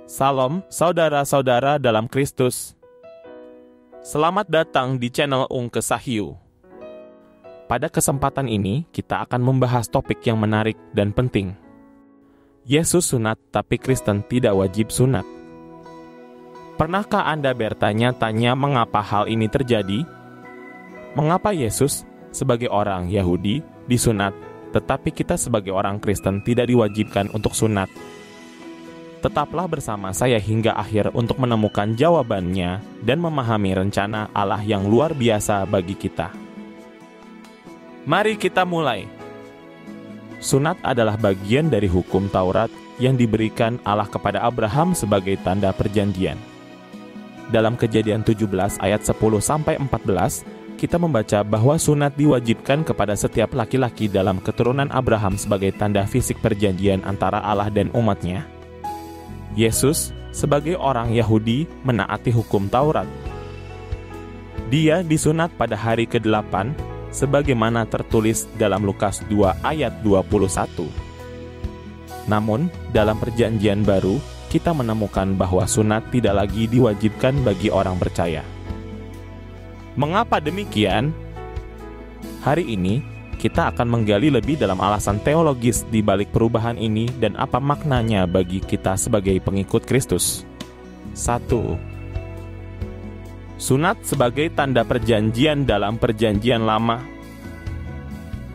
Salam saudara-saudara dalam Kristus. Selamat datang di channel Ungke Sahyu. Pada kesempatan ini, kita akan membahas topik yang menarik dan penting. Yesus sunat, tapi Kristen tidak wajib sunat. Pernahkah Anda bertanya-tanya mengapa hal ini terjadi? Mengapa Yesus sebagai orang Yahudi disunat, tetapi kita sebagai orang Kristen tidak diwajibkan untuk sunat? Tetaplah bersama saya hingga akhir untuk menemukan jawabannya dan memahami rencana Allah yang luar biasa bagi kita. Mari kita mulai. Sunat adalah bagian dari hukum Taurat yang diberikan Allah kepada Abraham sebagai tanda perjanjian. Dalam Kejadian 17 ayat 10-14, kita membaca bahwa sunat diwajibkan kepada setiap laki-laki dalam keturunan Abraham sebagai tanda fisik perjanjian antara Allah dan umatnya. Yesus sebagai orang Yahudi menaati hukum Taurat. Dia disunat pada hari ke-8 sebagaimana tertulis dalam Lukas 2 ayat 21. Namun, dalam Perjanjian Baru, kita menemukan bahwa sunat tidak lagi diwajibkan bagi orang percaya. Mengapa demikian? Hari ini, kita akan menggali lebih dalam alasan teologis di balik perubahan ini dan apa maknanya bagi kita sebagai pengikut Kristus. 1. Sunat sebagai tanda perjanjian dalam Perjanjian Lama.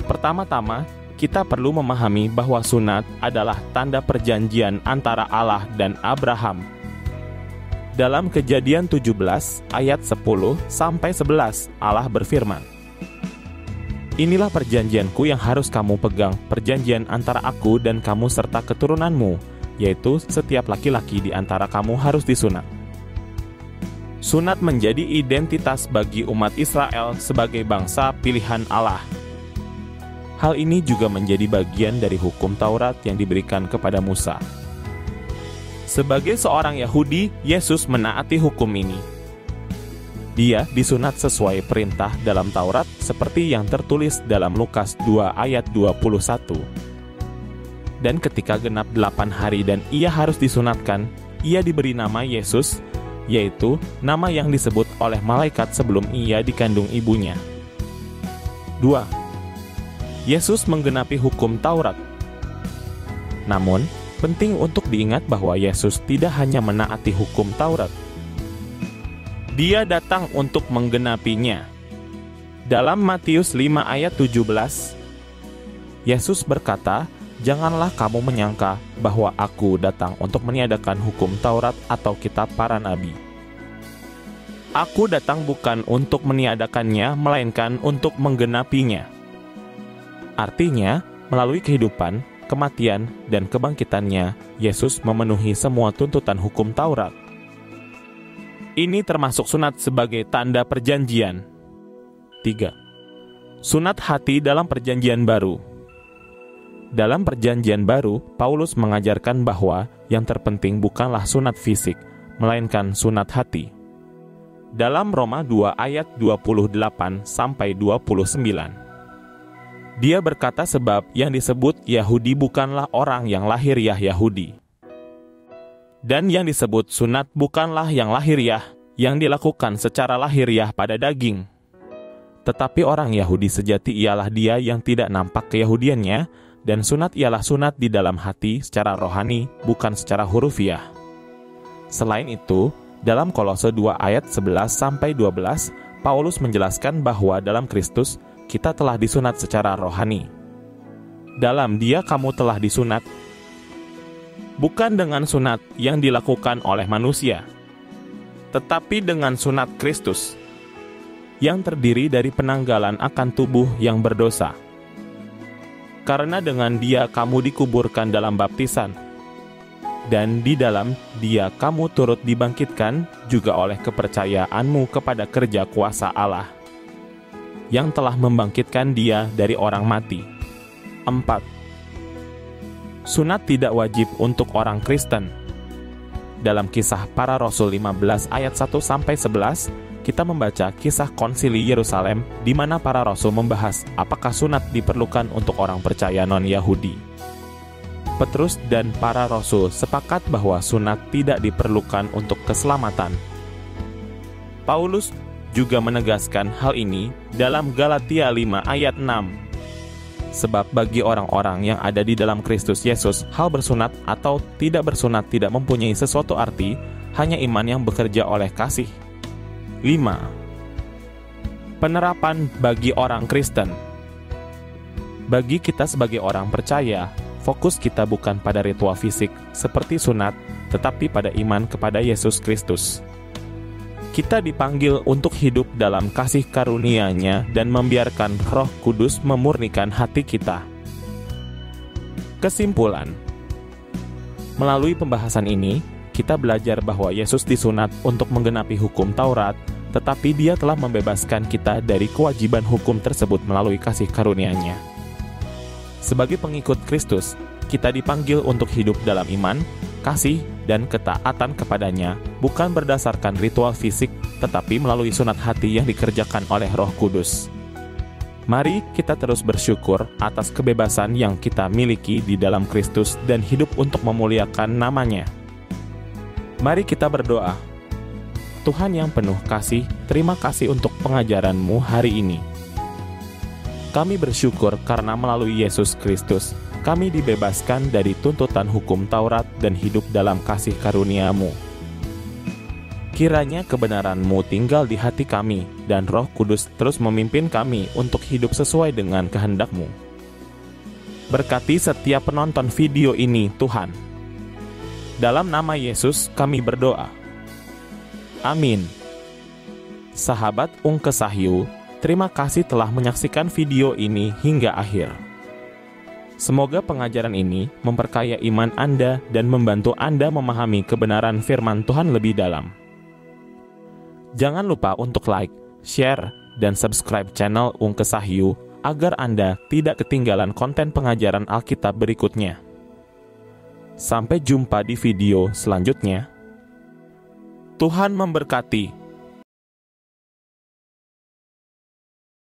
Pertama-tama, kita perlu memahami bahwa sunat adalah tanda perjanjian antara Allah dan Abraham. Dalam Kejadian 17 ayat 10-11, Allah berfirman, "Inilah perjanjianku yang harus kamu pegang, perjanjian antara aku dan kamu serta keturunanmu, yaitu setiap laki-laki di antara kamu harus disunat." Sunat menjadi identitas bagi umat Israel sebagai bangsa pilihan Allah. Hal ini juga menjadi bagian dari hukum Taurat yang diberikan kepada Musa. Sebagai seorang Yahudi, Yesus menaati hukum ini. Dia disunat sesuai perintah dalam Taurat seperti yang tertulis dalam Lukas 2 ayat 21. Dan ketika genap 8 hari dan ia harus disunatkan, ia diberi nama Yesus, yaitu nama yang disebut oleh malaikat sebelum ia dikandung ibunya. 2. Yesus menggenapi hukum Taurat. Namun, penting untuk diingat bahwa Yesus tidak hanya menaati hukum Taurat. Dia datang untuk menggenapinya. Dalam Matius 5 ayat 17, Yesus berkata, "Janganlah kamu menyangka bahwa aku datang untuk meniadakan hukum Taurat atau kitab para nabi. Aku datang bukan untuk meniadakannya, melainkan untuk menggenapinya." Artinya, melalui kehidupan, kematian, dan kebangkitannya, Yesus memenuhi semua tuntutan hukum Taurat. Ini termasuk sunat sebagai tanda perjanjian. 3. Sunat hati dalam Perjanjian Baru. Dalam Perjanjian Baru, Paulus mengajarkan bahwa yang terpenting bukanlah sunat fisik, melainkan sunat hati. Dalam Roma 2 ayat 28-29, dia berkata sebab yang disebut Yahudi bukanlah orang yang lahiriah Yahudi. Dan yang disebut sunat bukanlah yang lahiriah, yang dilakukan secara lahiriah pada daging. Tetapi orang Yahudi sejati ialah dia yang tidak nampak keyahudiannya, dan sunat ialah sunat di dalam hati secara rohani, bukan secara hurufiah. Selain itu, dalam Kolose 2 ayat 11-12, Paulus menjelaskan bahwa dalam Kristus, kita telah disunat secara rohani. Dalam Dia kamu telah disunat, bukan dengan sunat yang dilakukan oleh manusia, tetapi dengan sunat Kristus, yang terdiri dari penanggalan akan tubuh yang berdosa. Karena dengan Dia kamu dikuburkan dalam baptisan, dan di dalam Dia kamu turut dibangkitkan juga oleh kepercayaanmu kepada kerja kuasa Allah, yang telah membangkitkan Dia dari orang mati. 4. Sunat tidak wajib untuk orang Kristen. Dalam Kisah Para Rasul 15 ayat 1-11, kita membaca kisah konsili Yerusalem di mana para rasul membahas apakah sunat diperlukan untuk orang percaya non-Yahudi. Petrus dan para rasul sepakat bahwa sunat tidak diperlukan untuk keselamatan. Paulus juga menegaskan hal ini dalam Galatia 5 ayat 6. Sebab bagi orang-orang yang ada di dalam Kristus Yesus, hal bersunat atau tidak bersunat tidak mempunyai sesuatu arti, hanya iman yang bekerja oleh kasih. 5. Penerapan bagi orang Kristen. Bagi kita sebagai orang percaya, fokus kita bukan pada ritual fisik seperti sunat, tetapi pada iman kepada Yesus Kristus. Kita dipanggil untuk hidup dalam kasih karunia-Nya dan membiarkan Roh Kudus memurnikan hati kita. Kesimpulan, melalui pembahasan ini, kita belajar bahwa Yesus disunat untuk menggenapi hukum Taurat, tetapi Dia telah membebaskan kita dari kewajiban hukum tersebut melalui kasih karunia-Nya. Sebagai pengikut Kristus, kita dipanggil untuk hidup dalam iman, kasih, dan ketaatan kepadanya, bukan berdasarkan ritual fisik, tetapi melalui sunat hati yang dikerjakan oleh Roh Kudus. Mari kita terus bersyukur atas kebebasan yang kita miliki di dalam Kristus dan hidup untuk memuliakan nama-Nya. Mari kita berdoa. Tuhan yang penuh kasih, terima kasih untuk pengajaran-Mu hari ini. Kami bersyukur karena melalui Yesus Kristus, kami dibebaskan dari tuntutan hukum Taurat dan hidup dalam kasih karunia-Mu. Kiranya kebenaran-Mu tinggal di hati kami, dan Roh Kudus terus memimpin kami untuk hidup sesuai dengan kehendak-Mu. Berkati setiap penonton video ini, Tuhan. Dalam nama Yesus kami berdoa. Amin. Sahabat Ungke Sahyu, terima kasih telah menyaksikan video ini hingga akhir. Semoga pengajaran ini memperkaya iman Anda dan membantu Anda memahami kebenaran firman Tuhan lebih dalam. Jangan lupa untuk like, share, dan subscribe channel Ungke Sahyu agar Anda tidak ketinggalan konten pengajaran Alkitab berikutnya. Sampai jumpa di video selanjutnya. Tuhan memberkati.